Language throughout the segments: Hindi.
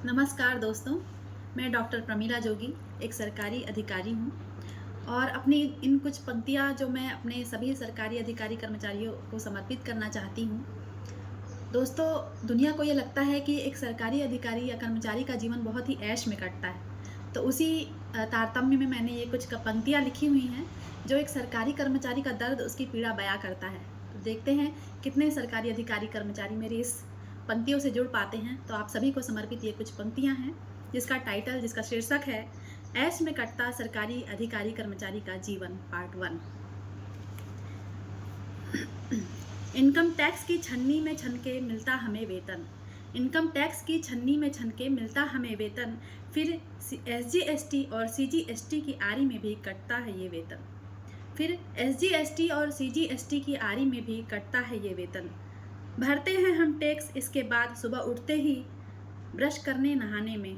नमस्कार दोस्तों, मैं डॉक्टर प्रमीला जोगी एक सरकारी अधिकारी हूँ और अपनी इन कुछ पंक्तियाँ जो मैं अपने सभी सरकारी अधिकारी कर्मचारियों को समर्पित करना चाहती हूँ। दोस्तों, दुनिया को ये लगता है कि एक सरकारी अधिकारी या कर्मचारी का जीवन बहुत ही ऐश में कटता है। तो उसी तारतम्य में मैंने ये कुछ पंक्तियाँ लिखी हुई हैं, जो एक सरकारी कर्मचारी का दर्द, उसकी पीड़ा बयाँ करता है। तो देखते हैं कितने सरकारी अधिकारी कर्मचारी मेरी इस पंक्तियों से जुड़ पाते हैं। तो आप सभी को समर्पित ये कुछ पंक्तियाँ हैं, जिसका शीर्षक है ऐश में कटता सरकारी अधिकारी कर्मचारी का जीवन पार्ट 1। इनकम टैक्स की छन्नी में छनके मिलता हमें वेतन, इनकम टैक्स की छन्नी में छनके मिलता हमें वेतन, फिर SGST और CGST की आरी में भी कटता है ये वेतन, फिर SGST और CGST की आरी में भी कटता है ये वेतन। भरते हैं हम टैक्स इसके बाद सुबह उठते ही, ब्रश करने नहाने में,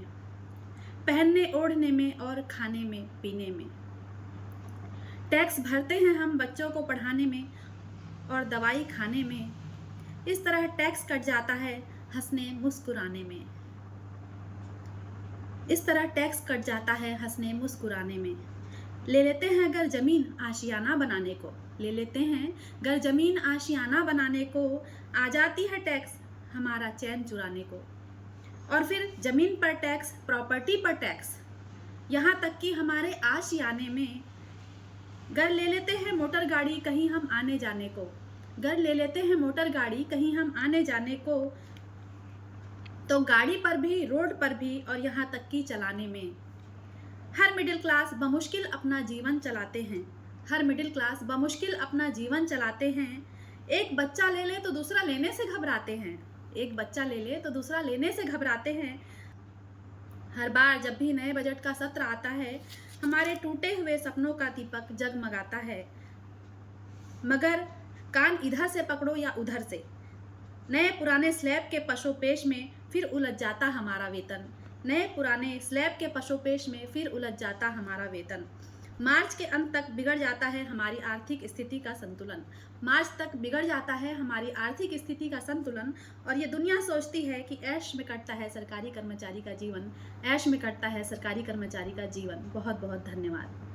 पहनने ओढ़ने में और खाने में पीने में। टैक्स भरते हैं हम बच्चों को पढ़ाने में और दवाई खाने में। इस तरह टैक्स कट जाता है हंसने मुस्कुराने में, इस तरह टैक्स कट जाता है हंसने मुस्कुराने में। ले लेते हैं अगर ज़मीन आशियाना बनाने को, ले लेते हैं अगर ज़मीन आशियाना बनाने को, आ जाती है टैक्स हमारा चैन चुराने को। और फिर ज़मीन पर टैक्स, प्रॉपर्टी पर टैक्स, यहाँ तक कि हमारे आशियाने में। घर ले लेते हैं मोटर गाड़ी कहीं हम आने जाने को, घर ले लेते हैं मोटर गाड़ी कहीं हम आने जाने को, तो गाड़ी पर भी, रोड पर भी और यहाँ तक कि चलाने में। हर मिडिल क्लास बमुश्किल अपना जीवन चलाते हैं, हर मिडिल क्लास बमुश्किल अपना जीवन चलाते हैं। एक बच्चा ले ले तो दूसरा लेने से घबराते हैं, एक बच्चा ले ले तो दूसरा लेने से घबराते हैं। हर बार जब भी नए बजट का सत्र आता है, हमारे टूटे हुए सपनों का दीपक जगमगाता है। मगर कान इधर से पकड़ो या उधर से, नए पुराने स्लैब के पशोपेश में फिर उलझ जाता हमारा वेतन, नए पुराने स्लैब के पशोपेश में फिर उलझ जाता हमारा वेतन। मार्च के अंत तक बिगड़ जाता है हमारी आर्थिक स्थिति का संतुलन, मार्च तक बिगड़ जाता है हमारी आर्थिक स्थिति का संतुलन। और ये दुनिया सोचती है कि ऐश में कटता है सरकारी कर्मचारी का जीवन, ऐश में कटता है सरकारी कर्मचारी का जीवन। बहुत बहुत धन्यवाद।